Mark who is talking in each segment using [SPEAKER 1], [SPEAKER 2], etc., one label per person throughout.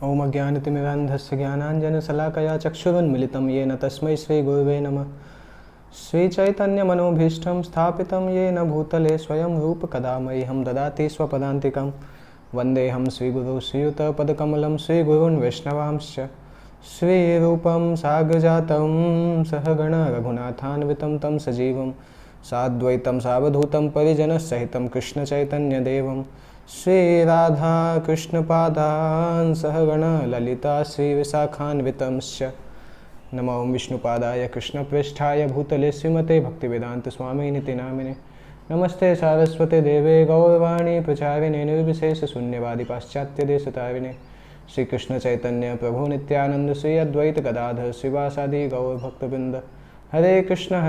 [SPEAKER 1] ओम अज्ञानतिमिरान्धस्य ज्ञानाञ्जनशलाकया चक्षुरुन्मिलितं येन तस्मै श्रीगुरुवे नमः। श्रीचैतन्यमनोभीष्टं स्थापितं येन भूतले स्वयं रूपकदा मह्यं ददाति स्वपदान्तिकं। वन्देऽहं श्रीगुरुं श्रीयुतपदकमलं श्रीगुरून् वैष्णवांश्च। श्रीरूपं साग्रजातं सहगण रघुनाथान्वितं तं सजीवं साद्वैतं सावधूतं परिजनसहितं कृष्णचैतन्यदेवं श्रीराधा कृष्णपादान् सहगण ललिता श्रीविशाखान्वितंश्च। नमो विष्णुपादाय कृष्णप्रेष्ठाय भूतले श्रीमते भक्तिवेदान्तस्वामिनिति नामिने। नमस्ते सारस्वते देवे गौरवाणी प्रचारिणे निर्विशेषशून्यवादी पाश्चात्यदेशतारिणे। श्रीकृष्ण चैतन्य प्रभु नित्यानंद श्री अद्वैत गदाधर श्रीवासादि गौरभक्तवृंद। हरे कृष्ण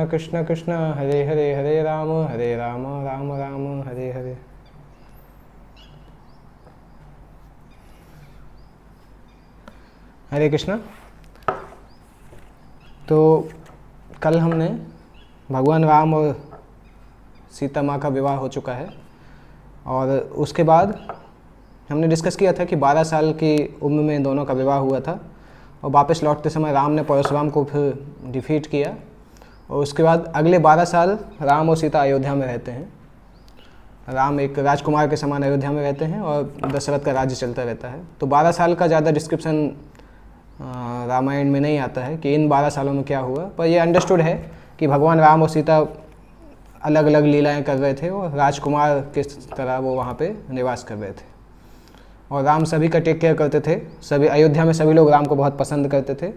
[SPEAKER 1] कृष्ण कृष्ण हरे हरे, हरे राम राम राम हरे हरे। हरे कृष्ण। तो कल हमने भगवान राम और सीता माँ का विवाह हो चुका है और उसके बाद हमने डिस्कस किया था कि 12 साल की उम्र में दोनों का विवाह हुआ था और वापस लौटते समय राम ने परशुराम को फिर डिफीट किया और उसके बाद अगले 12 साल राम और सीता अयोध्या में रहते हैं। राम एक राजकुमार के समान अयोध्या में रहते हैं और दशरथ का राज्य चलता रहता है। तो 12 साल का ज़्यादा डिस्क्रिप्शन रामायण में नहीं आता है कि इन 12 सालों में क्या हुआ, पर यह अंडरस्टूड है कि भगवान राम और सीता अलग अलग लीलाएं कर रहे थे और राजकुमार किस तरह वो वहाँ पे निवास कर रहे थे और राम सभी का टेक केयर करते थे। सभी अयोध्या में सभी लोग राम को बहुत पसंद करते थे।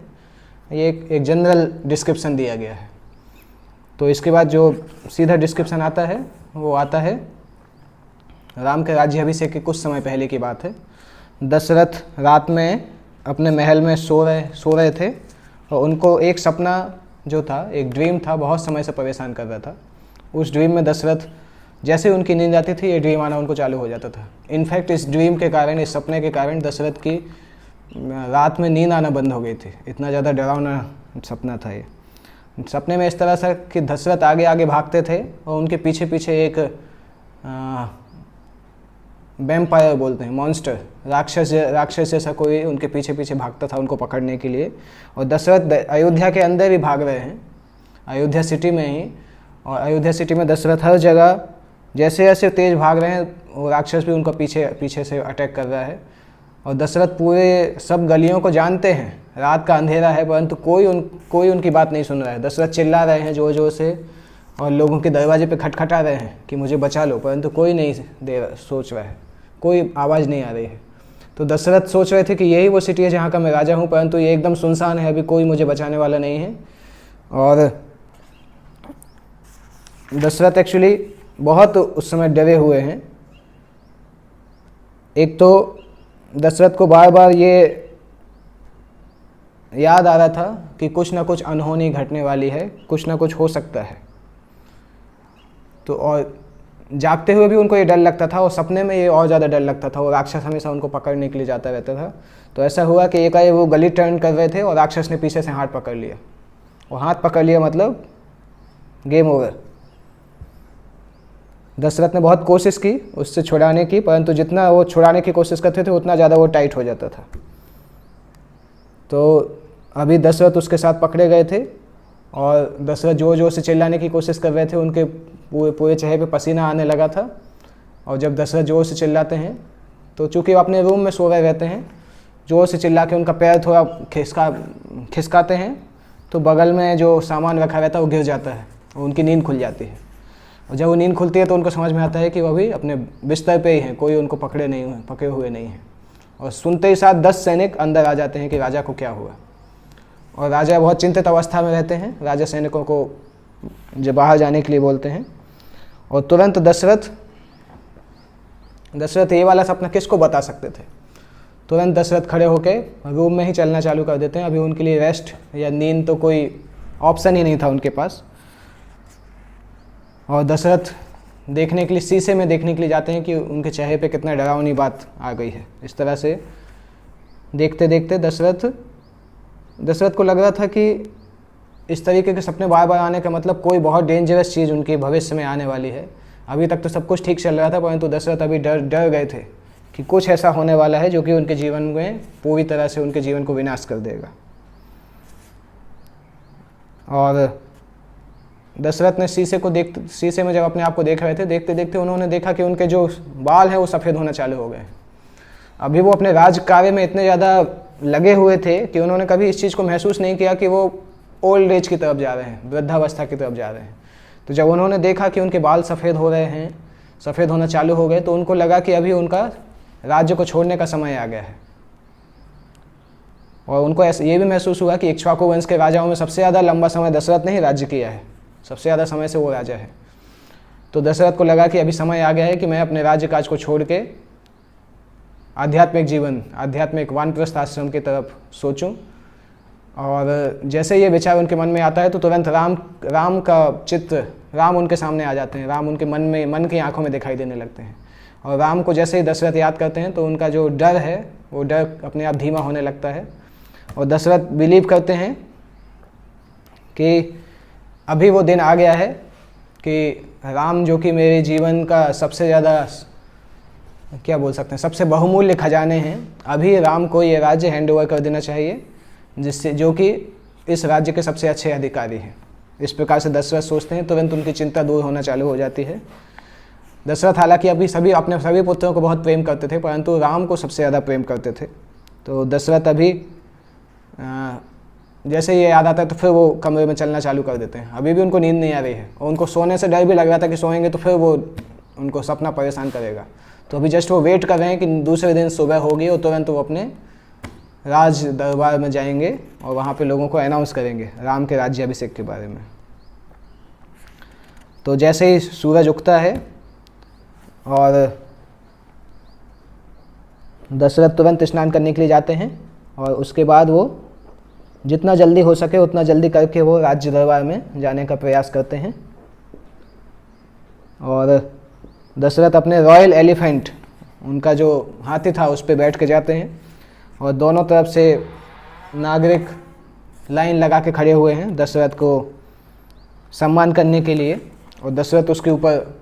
[SPEAKER 1] ये एक जनरल डिस्क्रिप्शन दिया गया है। तो इसके बाद जो सीधा डिस्क्रिप्शन आता है वो आता है राम के राज्याभिषेक के कुछ समय पहले की बात है। दशरथ रात में अपने महल में सो रहे थे और उनको एक सपना जो था, एक ड्रीम था, बहुत समय से परेशान कर रहा था। उस ड्रीम में दशरथ जैसे उनकी नींद आती थी ये ड्रीम आना उनको चालू हो जाता था। इनफैक्ट इस ड्रीम के कारण, इस सपने के कारण दशरथ की रात में नींद आना बंद हो गई थी। इतना ज़्यादा डरावना सपना था ये। सपने में इस तरह से कि दशरथ आगे आगे भागते थे और उनके पीछे पीछे एक वैम्पायर बोलते हैं, मॉन्स्टर, राक्षस जैसा कोई उनके पीछे पीछे भागता था उनको पकड़ने के लिए। और दशरथ अयोध्या के अंदर ही भाग रहे हैं, अयोध्या सिटी में ही। और अयोध्या सिटी में दशरथ हर जगह जैसे जैसे तेज़ भाग रहे हैं वो राक्षस भी उनको पीछे से अटैक कर रहा है। और दशरथ पूरे सब गलियों को जानते हैं, रात का अंधेरा है परंतु कोई उनकी बात नहीं सुन रहा है। दशरथ चिल्ला रहे हैं जोर जोर से और लोगों के दरवाजे पे खटखटा रहे हैं कि मुझे बचा लो, परंतु कोई नहीं सोच रहा है, कोई आवाज़ नहीं आ रही है। तो दशरथ सोच रहे थे कि यही वो सिटी है जहाँ का मैं राजा हूँ, परंतु ये एकदम सुनसान है, अभी कोई मुझे बचाने वाला नहीं है। और दशरथ एक्चुअली बहुत उस समय डरे हुए हैं। एक तो दशरथ को बार बार ये याद आ रहा था कि कुछ ना कुछ अनहोनी घटने वाली है, कुछ ना कुछ हो सकता है। तो और जागते हुए भी उनको ये डर लगता था और सपने में ये और ज़्यादा डर लगता था और राक्षस हमेशा उनको पकड़ने के लिए जाता रहता था। तो ऐसा हुआ कि एकाएक वो गली टर्न कर रहे थे और राक्षस ने पीछे से हाथ पकड़ लिया। और हाथ पकड़ लिया मतलब गेम ओवर। दशरथ ने बहुत कोशिश की उससे छुड़ाने की, परंतु जितना वो छुड़ाने की कोशिश करते थे उतना ज़्यादा वो टाइट हो जाता था। तो अभी दशरथ उसके साथ पकड़े गए थे और दशरथ जोर जोर से चिल्लाने की कोशिश कर रहे थे। उनके पूरे चेहरे पे पसीना आने लगा था। और जब दशरथ जोर से चिल्लाते हैं तो चूँकि वो अपने रूम में सो रहे रहते हैं, जोर से चिल्ला के उनका पैर थोड़ा खिसकाते हैं तो बगल में जो सामान रखा रहता है वो गिर जाता है और उनकी नींद खुल जाती है। और जब वो नींद खुलती है तो उनको समझ में आता है कि वो अभी अपने बिस्तर पे ही हैं, कोई उनको पकड़े हुए नहीं हैं। और सुनते ही साथ 10 सैनिक अंदर आ जाते हैं कि राजा को क्या हुआ। और राजा बहुत चिंतित अवस्था में रहते हैं। राजा सैनिकों को जब बाहर जाने के लिए बोलते हैं और तुरंत दशरथ ये वाला सपना किसको बता सकते थे। तुरंत दशरथ खड़े होकर रूम में ही चलना चालू कर देते हैं। अभी उनके लिए रेस्ट या नींद तो कोई ऑप्शन ही नहीं था उनके पास। और दशरथ देखने के लिए, शीशे में देखने के लिए जाते हैं कि उनके चेहरे पे कितना डरावनी बात आ गई है। इस तरह से देखते देखते दशरथ को लग रहा था कि इस तरीके के सपने बार बार आने का मतलब कोई बहुत डेंजरस चीज़ उनके भविष्य में आने वाली है। अभी तक तो सब कुछ ठीक चल रहा था, परंतु दशरथ अभी डर गए थे कि कुछ ऐसा होने वाला है जो कि उनके जीवन में पूरी तरह से उनके जीवन को विनाश कर देगा। और दशरथ ने शीशे में जब अपने आप को देख रहे थे, देखते देखते उन्होंने देखा कि उनके जो बाल हैं वो सफ़ेद होना चालू हो गए। अभी वो अपने राज कार्य में इतने ज़्यादा लगे हुए थे कि उन्होंने कभी इस चीज़ को महसूस नहीं किया कि वो ओल्ड एज की तरफ जा रहे हैं, वृद्धावस्था की तरफ जा रहे हैं। तो जब उन्होंने देखा कि उनके बाल सफ़ेद हो रहे हैं, सफ़ेद होना चालू हो गए, तो उनको लगा कि अभी उनका राज्य को छोड़ने का समय आ गया है। और उनको ऐसा ये भी महसूस हुआ कि इक्ष्वाकु वंश के राजाओं में सबसे ज़्यादा लंबा समय दशरथ ने ही राज्य किया है, सबसे ज़्यादा समय से वो राजा है। तो दशरथ को लगा कि अभी समय आ गया है कि मैं अपने राज्य काज को छोड़ के आध्यात्मिक वानप्रस्थ आश्रम की तरफ सोचूं। और जैसे ये विचार उनके मन में आता है तो तुरंत राम का चित्र, राम उनके सामने आ जाते हैं। राम उनके मन की आंखों में दिखाई देने लगते हैं। और राम को जैसे ही दशरथ याद करते हैं तो उनका जो डर है वो डर अपने आप धीमा होने लगता है। और दशरथ बिलीव करते हैं कि अभी वो दिन आ गया है कि राम, जो कि मेरे जीवन का सबसे ज़्यादा क्या बोल सकते हैं, सबसे बहुमूल्य खजाने हैं, अभी राम को ये राज्य हैंड ओवर कर देना चाहिए, जिससे जो कि इस राज्य के सबसे अच्छे अधिकारी हैं। इस प्रकार से दशरथ सोचते हैं, तुरंत उनकी चिंता दूर होना चालू हो जाती है। दशरथ हालांकि अभी अपने सभी पुत्रों को बहुत प्रेम करते थे, परंतु राम को सबसे ज़्यादा प्रेम करते थे। तो दशरथ अभी जैसे ये याद आता है तो फिर वो कमरे में चलना चालू कर देते हैं। अभी भी उनको नींद नहीं आ रही है और उनको सोने से डर भी लग रहा था कि सोएंगे तो फिर वो उनको सपना परेशान करेगा। तो अभी जस्ट वो वेट कर रहे हैं कि दूसरे दिन सुबह होगी और तुरंत वो अपने राज दरबार में जाएंगे और वहाँ पे लोगों को अनाउंस करेंगे राम के राज्याभिषेक के बारे में। तो जैसे ही सूरज उगता है और दशरथ तुरंत स्नान करने के लिए जाते हैं और उसके बाद वो जितना जल्दी हो सके उतना जल्दी करके वो राज्य दरबार में जाने का प्रयास करते हैं। और दशरथ अपने रॉयल एलिफेंट, उनका जो हाथी था, उस पर बैठ के जाते हैं और दोनों तरफ से नागरिक लाइन लगा के खड़े हुए हैं दशरथ को सम्मान करने के लिए। और दशरथ उसके ऊपर,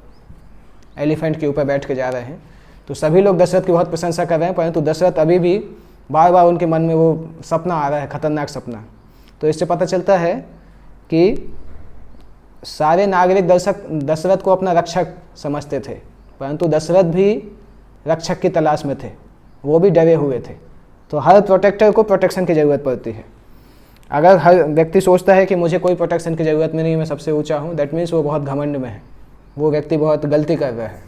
[SPEAKER 1] एलिफेंट के ऊपर बैठ के जा रहे हैं। तो सभी लोग दशरथ की बहुत प्रशंसा कर रहे हैं, परंतु दशरथ अभी भी बार बार उनके मन में वो सपना आ रहा है, खतरनाक सपना। तो इससे पता चलता है कि सारे नागरिक दशरथ को अपना रक्षक समझते थे, परंतु दशरथ भी रक्षक की तलाश में थे, वो भी डरे हुए थे। तो हर प्रोटेक्टर को प्रोटेक्शन की ज़रूरत पड़ती है। अगर हर व्यक्ति सोचता है कि मुझे कोई प्रोटेक्शन की ज़रूरत नहीं, मैं सबसे ऊंचा हूँ, दैट मीन्स वो बहुत घमंड में है, वो व्यक्ति बहुत गलती कर रहा है।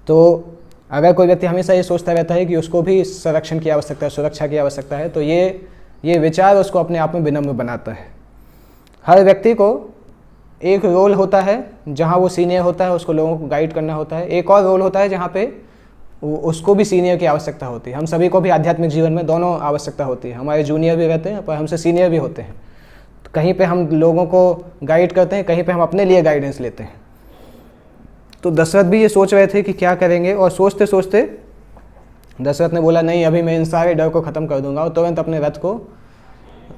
[SPEAKER 1] तो अगर कोई व्यक्ति हमेशा ये सोचता रहता है कि उसको भी संरक्षण की आवश्यकता है, सुरक्षा की आवश्यकता है, तो ये विचार उसको अपने आप में विनम्र बनाता है। हर व्यक्ति को एक रोल होता है जहाँ वो सीनियर होता है, उसको लोगों को गाइड करना होता है। एक और रोल होता है जहाँ पे उसको भी सीनियर की आवश्यकता होती है। हम सभी को भी आध्यात्मिक जीवन में दोनों आवश्यकता होती है। हमारे जूनियर भी रहते हैं पर हमसे सीनियर भी होते हैं। तो कहीं पे हम लोगों को गाइड करते हैं, कहीं पे हम अपने लिए गाइडेंस लेते हैं। तो दशरथ भी ये सोच रहे थे कि क्या करेंगे, और सोचते सोचते दशरथ ने बोला, नहीं, अभी मैं इन सारे डर को ख़त्म कर दूंगा। और तुरंत अपने रथ को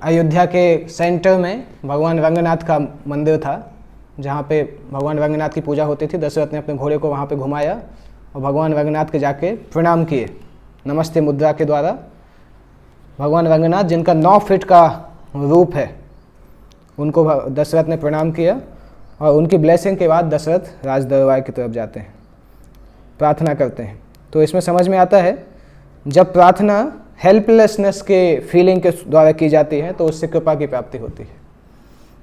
[SPEAKER 1] अयोध्या के सेंटर में भगवान रंगनाथ का मंदिर था, जहाँ पे भगवान रंगनाथ की पूजा होती थी। दशरथ ने अपने घोड़े को वहाँ पे घुमाया और भगवान रंगनाथ के जाके प्रणाम किए नमस्ते मुद्रा के द्वारा। भगवान रंगनाथ, जिनका 9 फीट का रूप है, उनको दशरथ ने प्रणाम किया और उनकी ब्लेसिंग के बाद दशरथ राज दरबार की तरफ जाते हैं, प्रार्थना करते हैं। तो इसमें समझ में आता है, जब प्रार्थना हेल्पलेसनेस के फीलिंग के द्वारा की जाती है तो उससे कृपा की प्राप्ति होती है।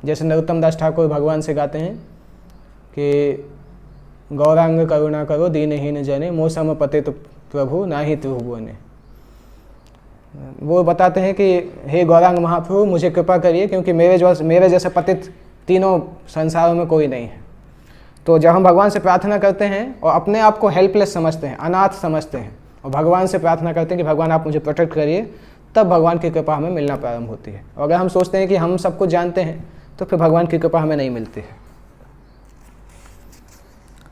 [SPEAKER 1] जैसे नरोत्तम दास ठाकुर भगवान से गाते हैं कि गौरांग करुणा करो दीनहीन जने, मोह सम पतित प्रभु नाही त्रिभुवने। वो बताते हैं कि हे गौरांग महाप्रभु, मुझे कृपा करिए, क्योंकि मेरे जैसे पतित तीनों संसारों में कोई नहीं है। तो जब हम भगवान से प्रार्थना करते हैं और अपने आप को हेल्पलेस समझते हैं, अनाथ समझते हैं, और भगवान से प्रार्थना करते हैं कि भगवान आप मुझे प्रोटेक्ट करिए, तब भगवान की कृपा हमें मिलना प्रारंभ होती है। और अगर हम सोचते हैं कि हम सब कुछ जानते हैं तो फिर भगवान की कृपा हमें नहीं मिलती है।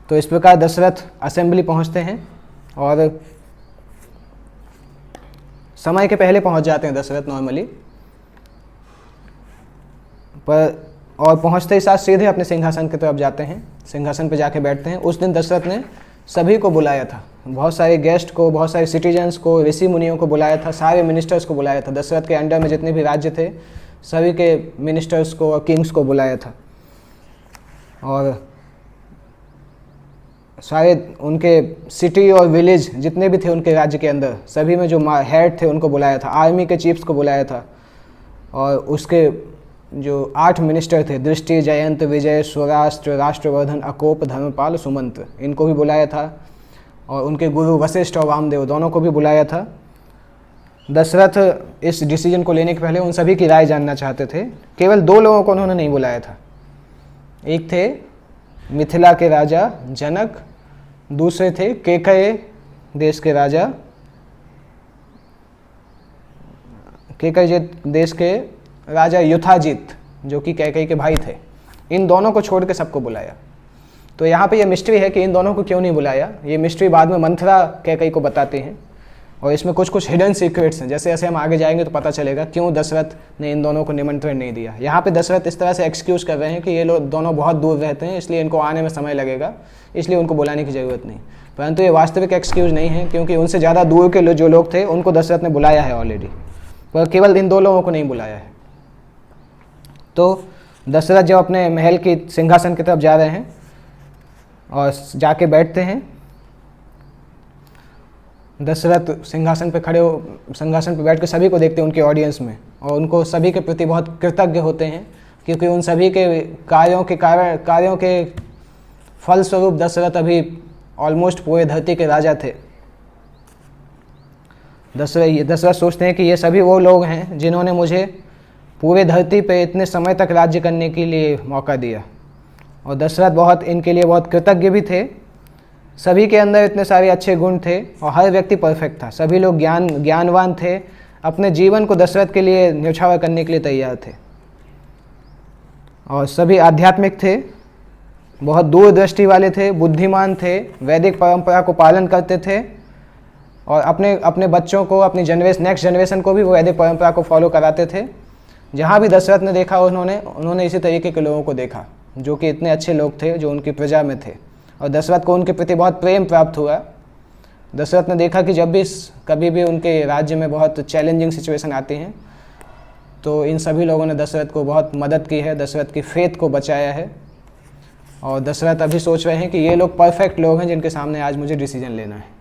[SPEAKER 1] तो इस प्रकार दशरथ असेंबली पहुंचते हैं और समय के पहले पहुंच जाते हैं दशरथ नॉर्मली, पर और पहुंचते ही साथ सीधे अपने सिंहासन की तरफ जाते हैं, सिंहासन पर जाके बैठते हैं। उस दिन दशरथ ने सभी को बुलाया था, बहुत सारे गेस्ट को, बहुत सारे सिटीजन्स को, ऋषि मुनियों को बुलाया था, सारे मिनिस्टर्स को बुलाया था। दशरथ के अंडर में जितने भी राज्य थे सभी के मिनिस्टर्स को और किंग्स को बुलाया था, और सारे उनके सिटी और विलेज जितने भी थे उनके राज्य के अंदर, सभी में जो हेड थे उनको बुलाया था, आर्मी के चीफ्स को बुलाया था, और उसके जो 8 मिनिस्टर थे, दृष्टि, जयंत, विजय, स्वराष्ट्र, राष्ट्रवर्धन, अकोप, धर्मपाल, सुमंत्र, इनको भी बुलाया था, और उनके गुरु वशिष्ठ और वामदेव दोनों को भी बुलाया था। दशरथ इस डिसीजन को लेने के पहले उन सभी की राय जानना चाहते थे। केवल 2 लोगों को उन्होंने नहीं बुलाया था, एक थे मिथिला के राजा जनक, दूसरे थे केकय देश के राजा, केकय देश के राजा युधाजित जो कि कैकेयी के भाई थे। इन दोनों को छोड़ के सबको बुलाया। तो यहाँ पे ये मिस्ट्री है कि इन दोनों को क्यों नहीं बुलाया। ये मिस्ट्री बाद में मंथरा कैकेयी को बताते हैं, और इसमें कुछ कुछ हिडन सीक्रेट्स हैं। जैसे जैसे हम आगे जाएंगे तो पता चलेगा क्यों दशरथ ने इन दोनों को निमंत्रण नहीं दिया। यहाँ पे दशरथ इस तरह से एक्सक्यूज़ कर रहे हैं कि ये लोग दोनों बहुत दूर रहते हैं, इसलिए इनको आने में समय लगेगा, इसलिए उनको बुलाने की ज़रूरत नहीं। परंतु ये वास्तविक एक्सक्यूज़ नहीं है, क्योंकि उनसे ज़्यादा दूर के जो लोग थे उनको दशरथ ने बुलाया है ऑलरेडी, पर केवल इन 2 लोगों को नहीं बुलाया है। तो दशरथ जब अपने महल की सिंहासन की तरफ जा रहे हैं और जाके बैठते हैं, दशरथ सिंहासन पे खड़े हो, सिंहासन पे बैठ के सभी को देखते हैं उनके ऑडियंस में, और उनको सभी के प्रति बहुत कृतज्ञ होते हैं, क्योंकि उन सभी के कार्यों के फलस्वरूप दशरथ अभी ऑलमोस्ट पूरे धरती के राजा थे। दशरथ सोचते हैं कि ये सभी वो लोग हैं जिन्होंने मुझे पूरे धरती पे इतने समय तक राज्य करने के लिए मौका दिया, और दशरथ इनके लिए बहुत कृतज्ञ भी थे। सभी के अंदर इतने सारे अच्छे गुण थे और हर व्यक्ति परफेक्ट था, सभी लोग ज्ञानवान थे, अपने जीवन को दशरथ के लिए न्यौछावर करने के लिए तैयार थे, और सभी आध्यात्मिक थे, बहुत दूरदृष्टि वाले थे, बुद्धिमान थे, वैदिक परंपरा को पालन करते थे, और अपने बच्चों को, अपनी नेक्स्ट जनरेशन को भी वो वैदिक परंपरा को फॉलो कराते थे। जहाँ भी दशरथ ने देखा उन्होंने इसी तरीके के लोगों को देखा, जो कि इतने अच्छे लोग थे, जो उनकी प्रजा में थे, और दशरथ को उनके प्रति बहुत प्रेम प्राप्त हुआ। दशरथ ने देखा कि जब भी कभी भी उनके राज्य में बहुत चैलेंजिंग सिचुएशन आती हैं, तो इन सभी लोगों ने दशरथ को बहुत मदद की है, दशरथ की फेथ को बचाया है, और दशरथ अभी सोच रहे हैं कि ये लोग परफेक्ट लोग हैं जिनके सामने आज मुझे डिसीजन लेना है।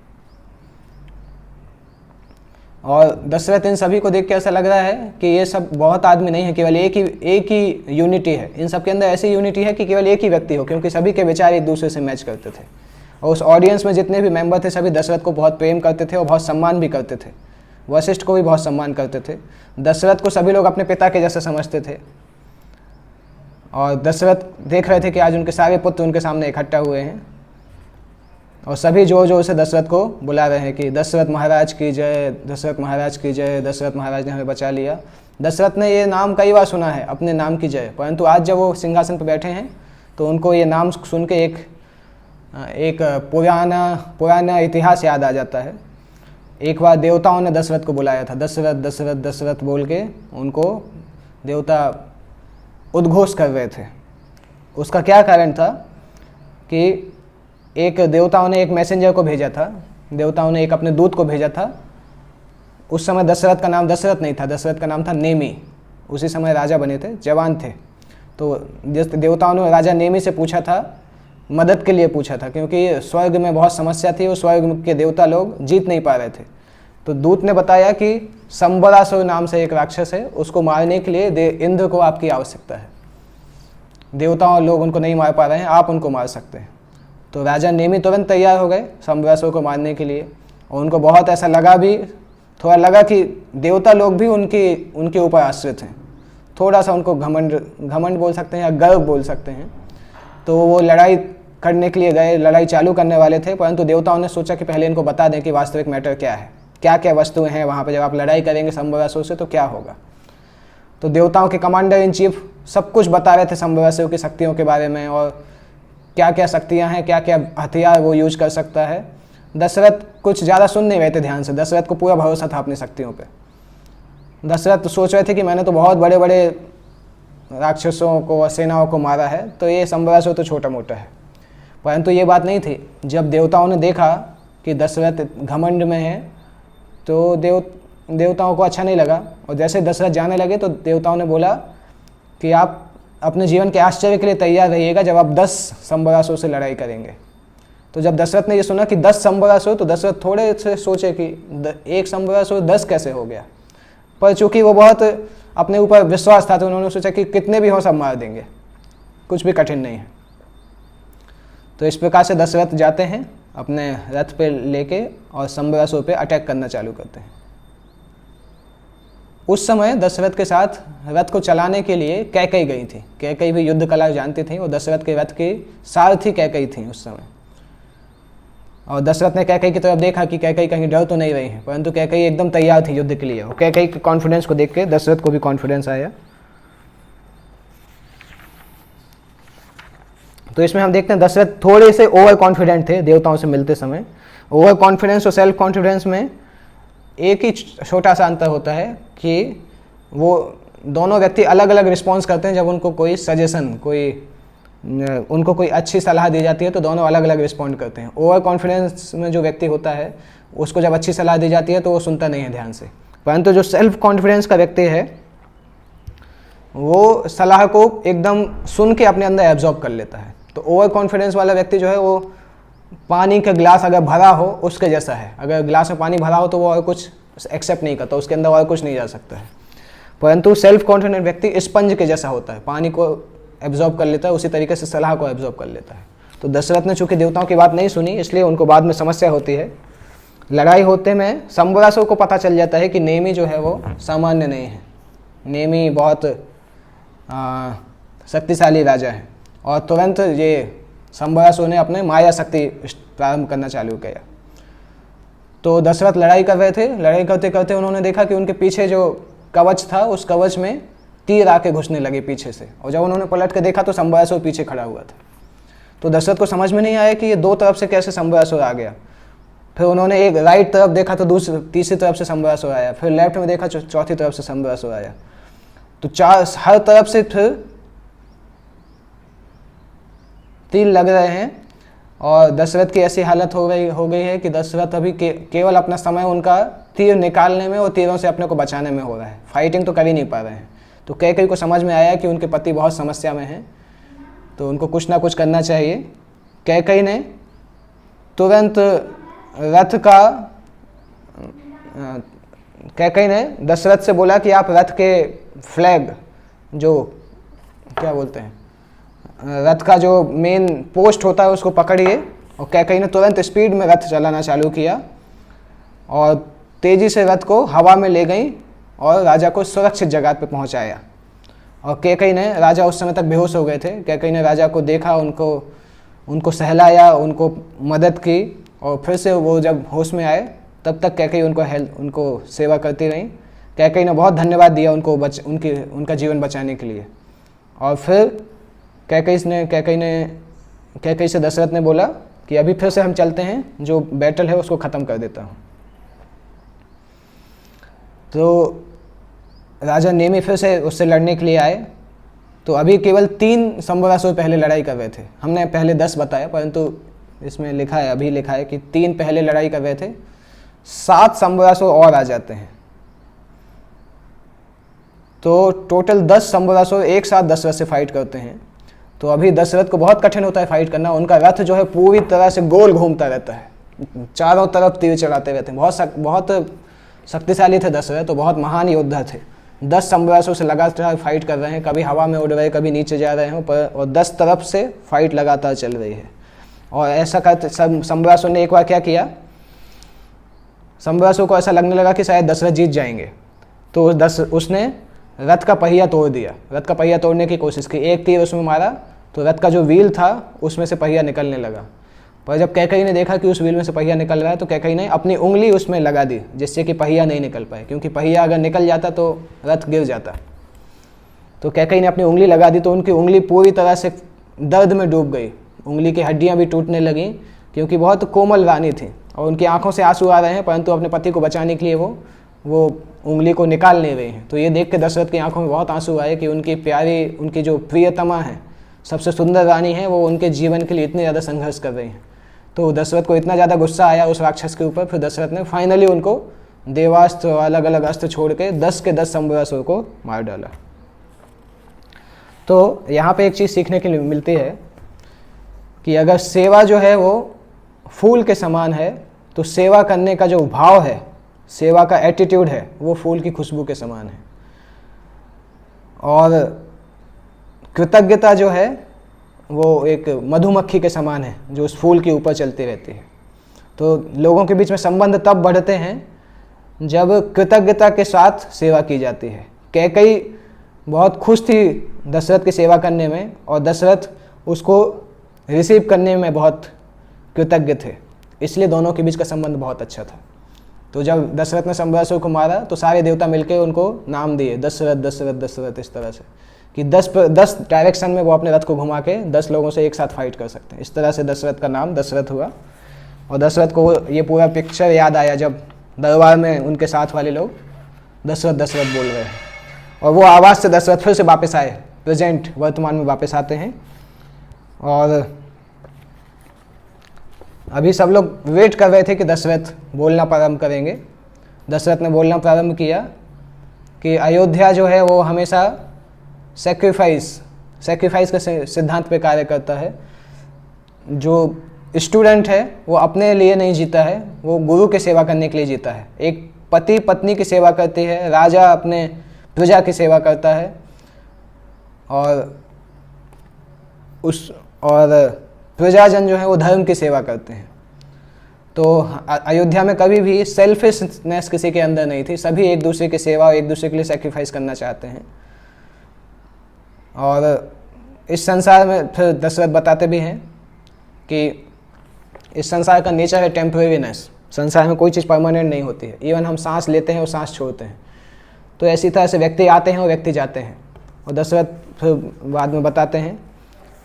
[SPEAKER 1] और दशरथ इन सभी को देख के ऐसा लग रहा है कि ये सब बहुत आदमी नहीं है, केवल एक ही यूनिटी है, इन सब के अंदर ऐसी यूनिटी है कि केवल एक ही व्यक्ति हो, क्योंकि सभी के विचार एक दूसरे से मैच करते थे, और उस ऑडियंस में जितने भी मेंबर थे सभी दशरथ को बहुत प्रेम करते थे और बहुत सम्मान भी करते थे। वशिष्ठ को भी बहुत सम्मान करते थे। दशरथ को सभी लोग अपने पिता के जैसे समझते थे, और दशरथ देख रहे थे कि आज उनके सारे पुत्र उनके सामने इकट्ठा हुए हैं, और सभी जोर जोर से दशरथ को बुला रहे हैं कि दशरथ महाराज की जय, दशरथ महाराज की जय, दशरथ महाराज ने हमें बचा लिया। दशरथ ने ये नाम कई बार सुना है, अपने नाम की जय, परंतु आज जब वो सिंहासन पर बैठे हैं तो उनको ये नाम सुन के एक पुराना इतिहास याद आ जाता है। एक बार देवताओं ने दशरथ को बुलाया था, दशरथ दशरथ दशरथ बोल के उनको देवता उद्घोष कर रहे थे। उसका क्या कारण था कि एक देवताओं ने एक मैसेंजर को भेजा था, देवताओं ने एक अपने दूत को भेजा था। उस समय दशरथ का नाम दशरथ नहीं था, दशरथ का नाम था नेमी। उसी समय राजा बने थे, जवान थे। तो देवताओं ने राजा नेमी से पूछा था, मदद के लिए पूछा था, क्योंकि स्वर्ग में बहुत समस्या थी और स्वर्ग के देवता लोग जीत नहीं पा रहे थे। तो दूत ने बताया कि संबरासुर नाम से एक राक्षस है, उसको मारने के लिए इंद्र को आपकी आवश्यकता है। देवताओं लोग उनको नहीं मार पा रहे हैं, आप उनको मार सकते हैं। तो राजा नेमी तुरंत तैयार हो गए संबरासुर को मारने के लिए, और उनको बहुत ऐसा थोड़ा लगा कि देवता लोग भी उनके ऊपर आश्रित हैं। थोड़ा सा उनको घमंड बोल सकते हैं या गर्व बोल सकते हैं। तो वो लड़ाई करने के लिए गए, लड़ाई चालू करने वाले थे, परंतु देवताओं ने सोचा कि पहले इनको बता दें कि वास्तविक मैटर क्या है, क्या क्या वस्तुएं हैं वहाँ पे, जब आप लड़ाई करेंगे संबरासुर से तो क्या होगा। तो देवताओं के कमांडर इन चीफ सब कुछ बता रहे थे संबरासुर की शक्तियों के बारे में, और क्या क्या शक्तियाँ हैं, क्या क्या हथियार वो यूज कर सकता है। दशरथ कुछ ज़्यादा सुन नहीं रहे थे ध्यान से, दशरथ को पूरा भरोसा था अपनी शक्तियों पे। दशरथ सोच रहे थे कि मैंने तो बहुत बड़े बड़े राक्षसों को और सेनाओं को मारा है, तो ये संबरासुर तो छोटा मोटा है। परंतु ये बात नहीं थी। जब देवताओं ने देखा कि दशरथ घमंड में है तो देवताओं को अच्छा नहीं लगा, और जैसे दशरथ जाने लगे तो देवताओं ने बोला कि आप अपने जीवन के आश्चर्य के लिए तैयार रहिएगा जब आप 10 संबरासुर से लड़ाई करेंगे। तो जब दशरथ ने ये सुना कि 10 संबरासुर, तो दशरथ थोड़े से सोचे कि एक संबरासुर 10 कैसे हो गया, पर चूंकि वो बहुत अपने ऊपर विश्वास था तो उन्होंने सोचा कि कितने भी हों सब मार देंगे, कुछ भी कठिन नहीं है। तो इस प्रकार से दशरथ जाते हैं अपने रथ पे लेके और संबरासुर पे अटैक करना चालू करते हैं। उस समय दशरथ के साथ रथ को चलाने के लिए कैकई गई थी। कैकई भी युद्ध कला जानती थी और दशरथ के रथ की सारथी कैकई थी उस समय। और दशरथ ने कैकई की तरफ देखा कि कैकई कहीं डर तो नहीं रही है, परंतु कैकई एकदम तैयार थी युद्ध के लिए। और कैकई के कॉन्फिडेंस को देख के दशरथ को भी कॉन्फिडेंस आया। तो इसमें हम देखते हैं दशरथ थोड़े से ओवर कॉन्फिडेंट थे देवताओं से मिलते समय। ओवर कॉन्फिडेंस और सेल्फ कॉन्फिडेंस में एक ही छोटा सा अंतर होता है कि वो दोनों व्यक्ति अलग अलग रिस्पॉन्स करते हैं। जब उनको कोई सजेशन, उनको कोई अच्छी सलाह दी जाती है तो दोनों अलग अलग रिस्पॉन्ड करते हैं। ओवर कॉन्फिडेंस में जो व्यक्ति होता है उसको जब अच्छी सलाह दी जाती है तो वो सुनता नहीं है ध्यान से, परंतु जो सेल्फ कॉन्फिडेंस का व्यक्ति है वो सलाह को एकदम सुन के अपने अंदर एब्जॉर्ब कर लेता है। तो ओवर कॉन्फिडेंस वाला व्यक्ति जो है वो पानी का गिलास अगर भरा हो उसके जैसा है। अगर गिलास में पानी भरा हो तो वो और कुछ एक्सेप्ट नहीं करता, उसके अंदर और कुछ नहीं जा सकता है। परंतु सेल्फ कॉन्फिडेंट व्यक्ति स्पंज के जैसा होता है, पानी को एब्जॉर्ब कर लेता है, उसी तरीके से सलाह को एब्जॉर्ब कर लेता है। तो दशरथ ने चूंकि देवताओं की बात नहीं सुनी इसलिए उनको बाद में समस्या होती है। लड़ाई होते में संबरासुर को पता चल जाता है कि नेमी जो है वो सामान्य नहीं है, नेमी बहुत शक्तिशाली राजा है। और तुरंत ये संबरासुर ने अपने माया शक्ति प्रारंभ करना चालू किया। तो दशरथ लड़ाई कर रहे थे, लड़ाई करते करते उन्होंने देखा कि उनके पीछे जो कवच था उस कवच में तीर आके घुसने लगे पीछे से, और जब उन्होंने पलट के देखा तो संबरासुर पीछे खड़ा हुआ था। तो दशरथ को समझ में नहीं आया कि ये दो तरफ से कैसे संबरासुर आ गया। फिर उन्होंने एक राइट तरफ देखा तो तीसरी तरफ से संबरासुर आया, फिर लेफ्ट में देखा चौथी तरफ से संबरासुर आया। तो हर तरफ से फिर तीर लग रहे हैं, और दशरथ की ऐसी हालत हो गई है कि दशरथ अभी केवल अपना समय उनका तीर निकालने में और तीरों से अपने को बचाने में हो रहा है, फाइटिंग तो कर ही नहीं पा रहे हैं। तो कैकई को समझ में आया कि उनके पति बहुत समस्या में हैं, तो उनको कुछ ना कुछ करना चाहिए। कैकई ने तुरंत कैकई ने दशरथ से बोला कि आप रथ के फ्लैग, जो क्या बोलते हैं, रथ का जो मेन पोस्ट होता है उसको पकड़िए। और कैकई ने तुरंत स्पीड में रथ चलाना चालू किया और तेज़ी से रथ को हवा में ले गई और राजा को सुरक्षित जगह पे पहुंचाया। और कैकई ने, राजा उस समय तक बेहोश हो गए थे, कैकई ने राजा को देखा, उनको सहलाया, उनको मदद की, और फिर से वो जब होश में आए तब तक कैकई उनको सेवा करती रही। कैकई ने बहुत धन्यवाद दिया उनको उनका जीवन बचाने के लिए। और फिर कैकई से दशरथ ने बोला कि अभी फिर से हम चलते हैं, जो बैटल है उसको ख़त्म कर देता हूँ। तो राजा नेमी फिर से उससे लड़ने के लिए आए। तो अभी केवल 3 संबरासुर पहले लड़ाई कर रहे थे, हमने पहले 10 बताया, परंतु इसमें अभी लिखा है कि 3 पहले लड़ाई कर रहे थे, 7 संबरासुर और आ जाते हैं। तो टोटल 10 संबरासुर एक साथ दशरथ से फाइट करते हैं। तो अभी दशरथ को बहुत कठिन होता है फाइट करना। उनका रथ जो है पूरी तरह से गोल घूमता रहता है, चारों तरफ तीर चलाते रहते हैं। बहुत शक्तिशाली थे दशरथ, तो बहुत महान योद्धा थे। 10 संबरासुर से लगातार फाइट कर रहे हैं, कभी हवा में उड़ रहे, कभी नीचे जा रहे हैं, और 10 तरफ से फाइट लगातार चल रही है। और ऐसा करते संबरासुर ने एक बार क्या किया, संबरासुर को ऐसा लगने लगा कि शायद दशरथ जीत जाएंगे, तो उसने रथ का पहिया तोड़ दिया। रथ का पहिया तोड़ने की कोशिश की, एक तीर उसमें मारा तो रथ का जो व्हील था उसमें से पहिया निकलने लगा। पर जब कैकई ने देखा कि उस व्हील में से पहिया निकल रहा है तो कैकई ने अपनी उंगली उसमें लगा दी, जिससे कि पहिया नहीं निकल पाए, क्योंकि पहिया अगर निकल जाता तो रथ गिर जाता। तो कैकई ने अपनी उंगली लगा दी तो उनकी उंगली पूरी तरह से दर्द में डूब गई, उंगली की हड्डियाँ भी टूटने लगीं, क्योंकि बहुत कोमल रानी थी और उनकी आंखों से आंसू आ रहे हैं, परंतु अपने पति को बचाने के लिए वो उंगली को निकाल नहीं रहे हैं। तो ये देख के दशरथ की आंखों में बहुत आंसू आए कि उनकी जो प्रियतमा है सबसे सुंदर रानी हैं वो उनके जीवन के लिए इतने ज़्यादा संघर्ष कर रही हैं। तो दशरथ को इतना ज़्यादा गुस्सा आया उस राक्षस के ऊपर, फिर दशरथ ने फाइनली उनको देवास्त्र और अलग अलग अस्त्र छोड़ के 10 के 10 संबरासुर को मार डाला। तो यहाँ पे एक चीज़ सीखने के लिए मिलती है कि अगर सेवा जो है वो फूल के समान है, तो सेवा करने का जो भाव है, सेवा का एटीट्यूड है, वो फूल की खुशबू के समान है। और कृतज्ञता जो है वो एक मधुमक्खी के समान है जो उस फूल के ऊपर चलती रहती है। तो लोगों के बीच में संबंध तब बढ़ते हैं जब कृतज्ञता के साथ सेवा की जाती है। कैकेयी बहुत खुश थी दशरथ की सेवा करने में, और दशरथ उसको रिसीव करने में बहुत कृतज्ञ थे, इसलिए दोनों के बीच का संबंध बहुत अच्छा था। तो जब दशरथ ने संबरासुर को मारा तो सारे देवता मिलकर उनको नाम दिए, दशरथ दशरथ दशरथ, इस तरह से कि 10 डायरेक्शन में वो अपने रथ को घुमा के 10 लोगों से एक साथ फाइट कर सकते हैं। इस तरह से दशरथ का नाम दशरथ हुआ। और दशरथ को ये पूरा पिक्चर याद आया जब दरबार में उनके साथ वाले लोग दशरथ दशरथ बोल रहे हैं, और वो आवाज़ से दशरथ फिर से वापस आए, प्रेजेंट वर्तमान में वापस आते हैं। और अभी सब लोग वेट कर रहे थे कि दशरथ बोलना प्रारंभ करेंगे। दशरथ ने बोलना प्रारंभ किया कि अयोध्या जो है वो हमेशा सेक्रीफाइस के सिद्धांत पे कार्य करता है। जो स्टूडेंट है वो अपने लिए नहीं जीता है, वो गुरु की सेवा करने के लिए जीता है। एक पति पत्नी की सेवा करती है, राजा अपने प्रजा की सेवा करता है, और प्रजाजन जो है वो धर्म की सेवा करते हैं। तो अयोध्या में कभी भी सेल्फिशनेस किसी के अंदर नहीं थी, सभी एक दूसरे की सेवा और एक दूसरे के लिए सेक्रीफाइस करना चाहते हैं। और इस संसार में फिर दशरथ बताते भी हैं कि इस संसार का नेचर है टेम्परेरीनेस, संसार में कोई चीज़ परमानेंट नहीं होती है। इवन हम सांस लेते हैं और सांस छोड़ते हैं, तो ऐसी तरह से व्यक्ति आते हैं और व्यक्ति जाते हैं। और दशरथ फिर बाद में बताते हैं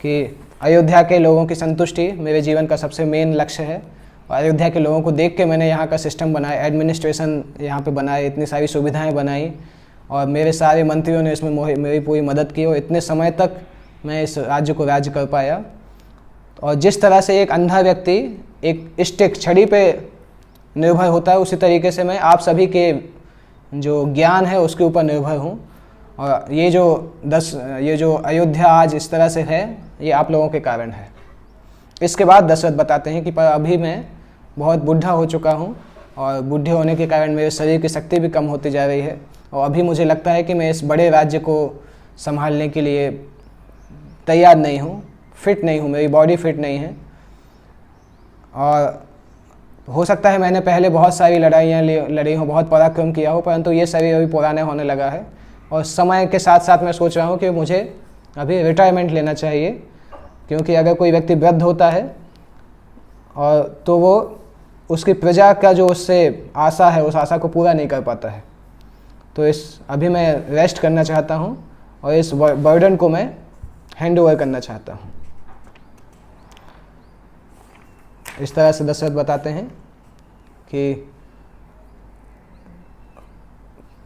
[SPEAKER 1] कि अयोध्या के लोगों की संतुष्टि मेरे जीवन का सबसे मेन लक्ष्य है, और अयोध्या के लोगों को देख के मैंने यहाँ का सिस्टम बनाया, एडमिनिस्ट्रेशन यहाँ पे बनाए, इतनी सारी सुविधाएं बनाई, और मेरे सारे मंत्रियों ने इसमें मेरी पूरी मदद की, और इतने समय तक मैं इस राज्य को राज्य कर पाया। और जिस तरह से एक अंधा व्यक्ति एक स्टिक छड़ी पे निर्भर होता है, उसी तरीके से मैं आप सभी के जो ज्ञान है उसके ऊपर निर्भर हूँ। और ये जो अयोध्या आज इस तरह से है, ये आप लोगों के कारण है। इसके बाद दशरथ बताते हैं कि पर अभी मैं बहुत बूढ़ा हो चुका हूँ, और बूढ़े होने के कारण मेरे शरीर की शक्ति भी कम होती जा रही है, और अभी मुझे लगता है कि मैं इस बड़े राज्य को संभालने के लिए तैयार नहीं हूँ, फिट नहीं हूँ, मेरी बॉडी फिट नहीं है। और हो सकता है मैंने पहले बहुत सारी लड़ाइयाँ लड़ी हों, बहुत पराक्रम किया हो, परंतु ये सभी अभी पुराने होने लगा है। और समय के साथ साथ मैं सोच रहा हूँ कि मुझे अभी रिटायरमेंट लेना चाहिए, क्योंकि अगर कोई व्यक्ति वृद्ध होता है और तो वो उसकी प्रजा का जो उससे आशा है उस आशा को पूरा नहीं कर पाता है। तो अभी मैं रेस्ट करना चाहता हूँ और इस बर्डन को मैं हैंड ओवर करना चाहता हूँ। इस तरह से दशरथ बताते हैं कि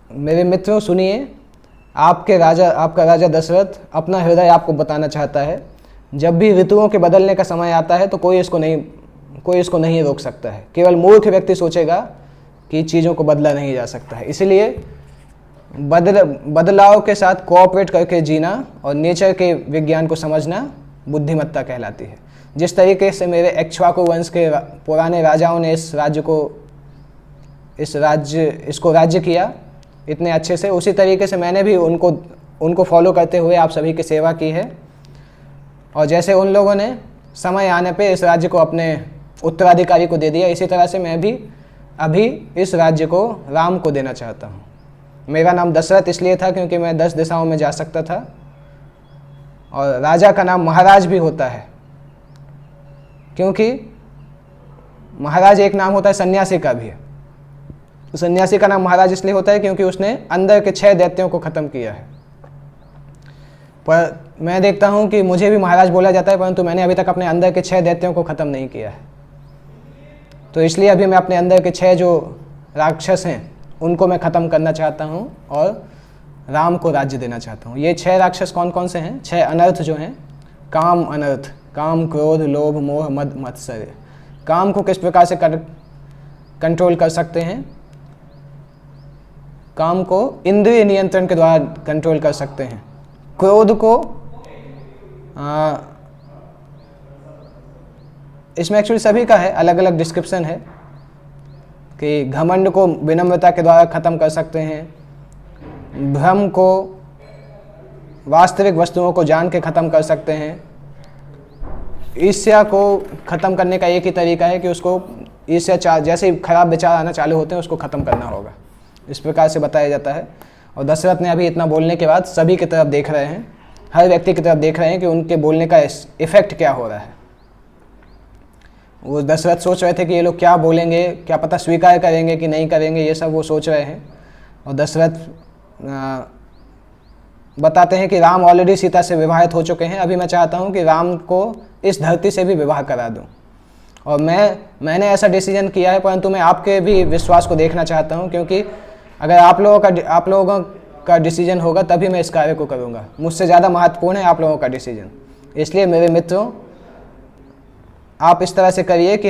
[SPEAKER 1] मेरे मित्रों सुनिए, आपका राजा दशरथ अपना हृदय आपको बताना चाहता है। जब भी ऋतुओं के बदलने का समय आता है तो कोई इसको नहीं रोक सकता है। केवल मूर्ख व्यक्ति सोचेगा कि चीज़ों को बदला नहीं जा सकता है। इसलिए बदलाव के साथ कोऑपरेट करके जीना और नेचर के विज्ञान को समझना बुद्धिमत्ता कहलाती है। जिस तरीके से मेरे इक्ष्वाकु वंश के पुराने राजाओं ने इसको राज्य किया इतने अच्छे से, उसी तरीके से मैंने भी उनको फॉलो करते हुए आप सभी की सेवा की है। और जैसे उन लोगों ने समय आने पे इस राज्य को अपने उत्तराधिकारी को दे दिया, इसी तरह से मैं भी अभी इस राज्य को राम को देना चाहता हूँ। मेरा नाम दशरथ इसलिए था क्योंकि मैं 10 दिशाओं में जा सकता था, और राजा का नाम महाराज भी होता है क्योंकि महाराज एक नाम होता है सन्यासी का भी है। तो सन्यासी का नाम महाराज इसलिए होता है क्योंकि उसने अंदर के 6 दैत्यों को ख़त्म किया है। पर मैं देखता हूँ कि मुझे भी महाराज बोला जाता है, परंतु मैंने अभी तक अपने अंदर के 6 दैत्यों को ख़त्म नहीं किया है। तो इसलिए अभी मैं अपने अंदर के 6 जो राक्षस हैं उनको मैं ख़त्म करना चाहता हूँ और राम को राज्य देना चाहता हूँ। ये 6 राक्षस कौन कौन से हैं? 6 अनर्थ जो हैं, काम अनर्थ, काम क्रोध लोभ मोह मद मत्सर्य। काम को किस प्रकार से कंट्रोल कर सकते हैं? काम को इंद्रिय नियंत्रण के द्वारा कंट्रोल कर सकते हैं। क्रोध को इसमें एक्चुअली सभी का है, अलग अलग डिस्क्रिप्शन है कि घमंड को विनम्रता के द्वारा ख़त्म कर सकते हैं, भ्रम को वास्तविक वस्तुओं को जान के ख़त्म कर सकते हैं, ईर्ष्या को ख़त्म करने का एक ही तरीका है कि उसको ईर्ष्या जैसे ही खराब विचार आना चालू होते हैं उसको ख़त्म करना होगा, इस प्रकार से बताया जाता है। और दशरथ ने अभी इतना बोलने के बाद सभी की तरफ देख रहे हैं, हर व्यक्ति की तरफ देख रहे हैं कि उनके बोलने का इफ़ेक्ट क्या हो रहा है। वो दशरथ सोच रहे थे कि ये लोग क्या बोलेंगे, क्या पता स्वीकार करेंगे कि नहीं करेंगे, ये सब वो सोच रहे हैं। और दशरथ बताते हैं कि राम ऑलरेडी सीता से विवाहित हो चुके हैं, अभी मैं चाहता हूँ कि राम को इस धरती से भी विवाह करा दूँ। और मैंने ऐसा डिसीजन किया है, परंतु मैं आपके भी विश्वास को देखना चाहता हूँ, क्योंकि अगर आप लोगों का डिसीजन होगा तभी मैं इस कार्य को करूँगा। मुझसे ज़्यादा महत्वपूर्ण है आप लोगों का डिसीजन। इसलिए मेरे मित्रों, आप इस तरह से करिए कि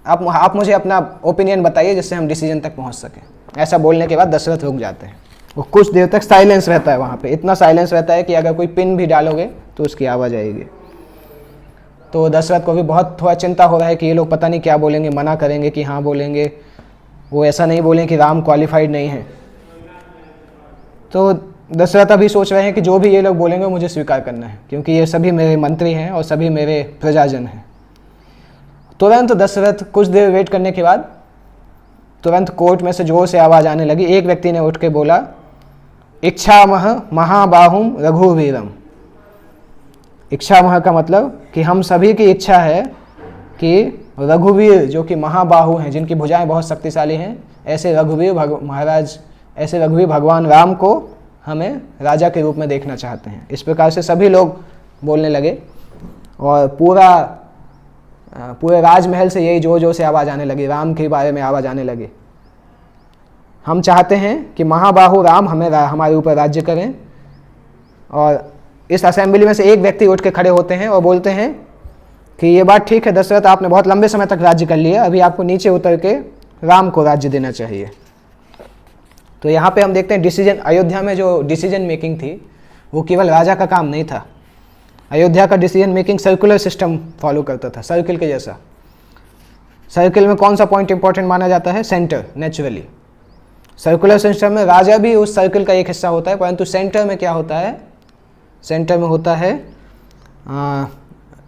[SPEAKER 1] आप मुझे अपना ओपिनियन बताइए जिससे हम डिसीजन तक पहुँच सकें। ऐसा बोलने के बाद दशरथ रुक जाते हैं। वो कुछ देर तक साइलेंस रहता है वहाँ पे, इतना साइलेंस रहता है कि अगर कोई पिन भी डालोगे तो उसकी आवाज़ आएगी। तो दशरथ को भी बहुत थोड़ा चिंता हो रहा है कि ये लोग पता नहीं क्या बोलेंगे, मना करेंगे कि हाँ बोलेंगे, वो ऐसा नहीं बोलें कि राम क्वालिफाइड नहीं है। तो दशरथ अभी सोच रहे हैं कि जो भी ये लोग बोलेंगे मुझे स्वीकार करना है, क्योंकि ये सभी मेरे मंत्री हैं और सभी मेरे प्रजाजन हैं। तुरंत दशरथ कुछ देर वेट करने के बाद तुरंत कोर्ट में से जोर से आवाज़ आने लगी। एक व्यक्ति ने उठ के बोला, इच्छामह महाबाहुम रघुवीरम। इच्छामह का मतलब कि हम सभी की इच्छा है कि रघुवीर, जो कि महाबाहु हैं, जिनकी भुजाएं बहुत शक्तिशाली हैं, ऐसे रघुवीर भगवान राम को हमें राजा के रूप में देखना चाहते हैं। इस प्रकार से सभी लोग बोलने लगे और पूरे राजमहल से यही जोर जोर से आवाज़ आने लगी, राम के बारे में आवाज़ आने लगी। हम चाहते हैं कि महाबाहु राम हमारे ऊपर राज्य करें। और इस असेंबली में से एक व्यक्ति उठ के खड़े होते हैं और बोलते हैं कि ये बात ठीक है दशरथ, आपने बहुत लंबे समय तक राज्य कर लिया, अभी आपको नीचे उतर के राम को राज्य देना चाहिए। तो यहाँ पे हम देखते हैं डिसीजन, अयोध्या में जो डिसीजन मेकिंग थी वो केवल राजा का काम नहीं था। अयोध्या का decision making circular system follow करता था, सर्किल के जैसा। सर्किल में कौन सा पॉइंट इंपॉर्टेंट माना जाता है? सेंटर। नेचुरली सर्कुलर सिस्टम में राजा भी उस सर्किल का एक हिस्सा होता है, परंतु सेंटर में क्या होता है? सेंटर में होता है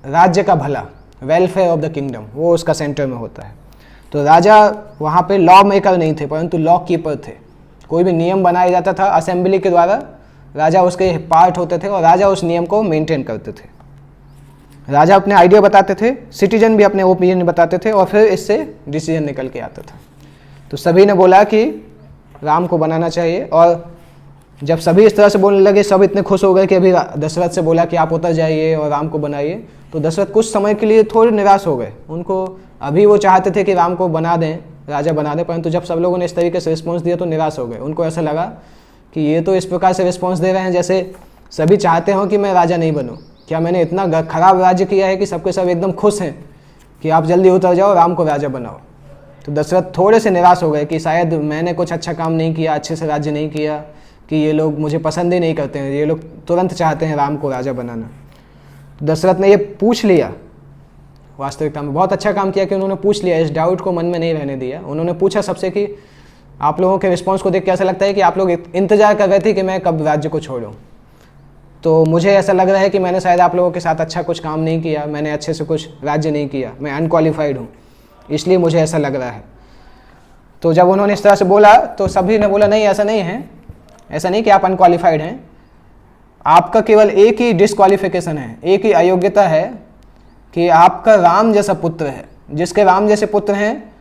[SPEAKER 1] राज्य का भला, वेलफेयर ऑफ द किंगडम, वो उसका सेंटर में होता है। तो राजा वहाँ पे लॉ मेकर नहीं थे, परंतु लॉ कीपर थे। कोई भी नियम बनाया जाता था असेंबली के द्वारा, राजा उसके पार्ट होते थे और राजा उस नियम को मेंटेन करते थे। राजा अपने आइडिया बताते थे, सिटीजन भी अपने ओपिनियन बताते थे और फिर इससे डिसीजन निकल के आता था। तो सभी ने बोला कि राम को बनाना चाहिए। और जब सभी इस तरह से बोलने लगे, सब इतने खुश हो गए कि अभी दशरथ से बोला कि आप उतर जाइए और राम को बनाइए। तो दशरथ कुछ समय के लिए थोड़े निराश हो गए। उनको अभी वो चाहते थे कि राम को बना दें, राजा बना दें, परंतु जब सब लोगों ने इस तरीके से रिस्पॉन्स दिया तो निराश हो गए। उनको ऐसा लगा कि ये तो इस प्रकार से रिस्पॉन्स दे रहे हैं जैसे सभी चाहते हो कि मैं राजा नहीं बनूं। क्या मैंने इतना खराब राज्य किया है कि सबके सब एकदम खुश हैं कि आप जल्दी उतर जाओ, राम को राजा बनाओ। तो दशरथ थोड़े से निराश हो गए कि शायद मैंने कुछ अच्छा काम नहीं किया, अच्छे से राज्य नहीं किया, कि ये लोग मुझे पसंद ही नहीं करते हैं, ये लोग तुरंत चाहते हैं राम को राजा बनाना। दशरथ ने ये पूछ लिया, वास्तविकता में बहुत अच्छा काम किया कि उन्होंने पूछ लिया, इस डाउट को मन में नहीं रहने दिया। उन्होंने पूछा सबसे कि आप लोगों के रिस्पॉन्स को देख के ऐसा लगता है कि आप लोग इंतजार कर रहे थे कि मैं कब राज्य को छोड़ूं। तो मुझे ऐसा लग रहा है कि मैंने शायद आप लोगों के साथ अच्छा कुछ काम नहीं किया, मैंने अच्छे से कुछ राज्य नहीं किया, मैं अनक्वालिफाइड हूँ, इसलिए मुझे ऐसा लग रहा है। तो जब उन्होंने इस तरह से बोला तो सभी ने बोला नहीं, ऐसा नहीं है, ऐसा नहीं कि आप अनक्वालिफाइड हैं, आपका केवल एक ही डिसक्वालिफिकेशन है, एक ही अयोग्यता है कि आपका राम जैसा पुत्र है। जिसके राम जैसे पुत्र हैं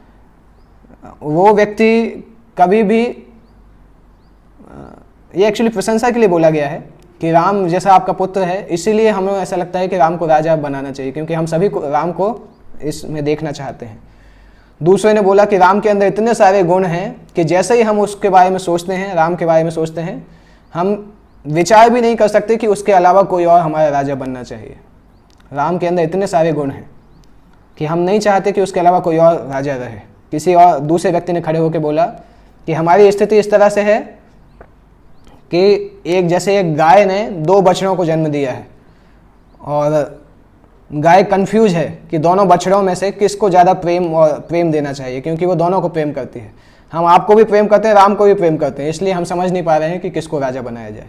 [SPEAKER 1] वो व्यक्ति कभी भी, ये एक्चुअली प्रशंसा के लिए बोला गया है कि राम जैसा आपका पुत्र है, इसीलिए हमें ऐसा लगता है कि राम को राजा बनाना चाहिए, क्योंकि हम सभी को राम को इसमें देखना चाहते हैं। दूसरे ने बोला कि राम के अंदर इतने सारे गुण हैं कि जैसे ही हम उसके बारे में सोचते हैं, राम के बारे में सोचते हैं, हम विचार भी नहीं कर सकते कि उसके अलावा कोई और हमारा राजा बनना चाहिए। राम के अंदर इतने सारे गुण हैं कि हम नहीं चाहते कि उसके अलावा कोई और राजा रहे। किसी और दूसरे व्यक्ति ने खड़े होकर बोला कि हमारी स्थिति इस तरह से है कि एक गाय ने 2 बछड़ों को जन्म दिया है और गाय कंफ्यूज है कि दोनों बछड़ों में से किसको ज़्यादा प्रेम देना चाहिए, क्योंकि वो दोनों को प्रेम करती है। हम आपको भी प्रेम करते हैं, राम को भी प्रेम करते हैं, इसलिए हम समझ नहीं पा रहे हैं कि किसको राजा बनाया जाए।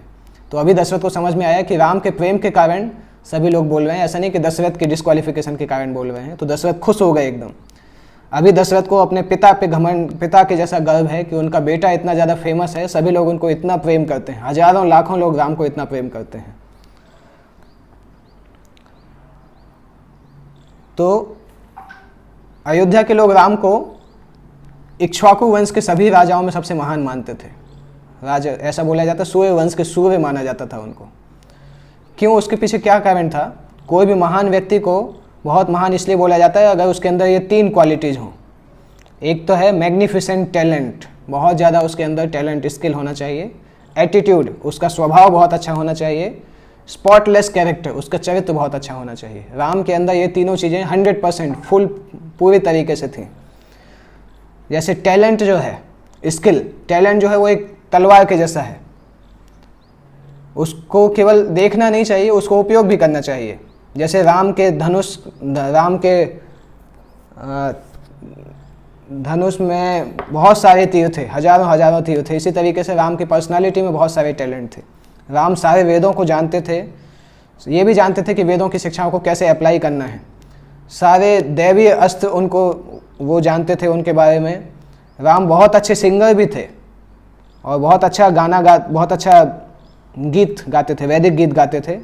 [SPEAKER 1] तो अभी दशरथ को समझ में आया कि राम के प्रेम के कारण सभी लोग बोल रहे हैं, ऐसा नहीं कि दशरथ के डिस्क्वालिफिकेशन के कारण बोल रहे हैं। तो दशरथ खुश हो गए एकदम। अभी दशरथ को अपने पिता पे घमंड, पिता के जैसा गर्व है कि उनका बेटा इतना ज़्यादा फेमस है, सभी लोग उनको इतना प्रेम करते हैं, हजारों लाखों लोग राम को इतना प्रेम करते हैं। तो अयोध्या के लोग राम को इक्ष्वाकु वंश के सभी राजाओं में सबसे महान मानते थे। राजा ऐसा बोला जाता, सूर्य वंश के सूर्य माना जाता था उनको। क्यों? उसके पीछे क्या कारण था? कोई भी महान व्यक्ति को बहुत महान इसलिए बोला जाता है अगर उसके अंदर ये 3 क्वालिटीज़ हों। एक तो है मैग्निफिसेंट टैलेंट, बहुत ज़्यादा उसके अंदर टैलेंट स्किल होना चाहिए। एटीट्यूड, उसका स्वभाव बहुत अच्छा होना चाहिए। स्पॉटलेस कैरेक्टर, उसका चरित्र बहुत अच्छा होना चाहिए। राम के अंदर ये तीनों चीज़ें 100% पूरी तरीके से थी। जैसे टैलेंट जो है, स्किल, टैलेंट जो है वो एक तलवार के जैसा है, उसको केवल देखना नहीं चाहिए, उसको उपयोग भी करना चाहिए। जैसे राम के धनुष में बहुत सारे तीर थे, हजारों तीर थे। इसी तरीके से राम की पर्सनालिटी में बहुत सारे टैलेंट थे। राम सारे वेदों को जानते थे, ये भी जानते थे कि वेदों की शिक्षाओं को कैसे अप्लाई करना है। सारे दैवीय अस्त्र उनको वो जानते थे उनके बारे में। राम बहुत अच्छे सिंगर भी थे और बहुत अच्छा बहुत अच्छा गीत गाते थे, वैदिक गीत गाते थे।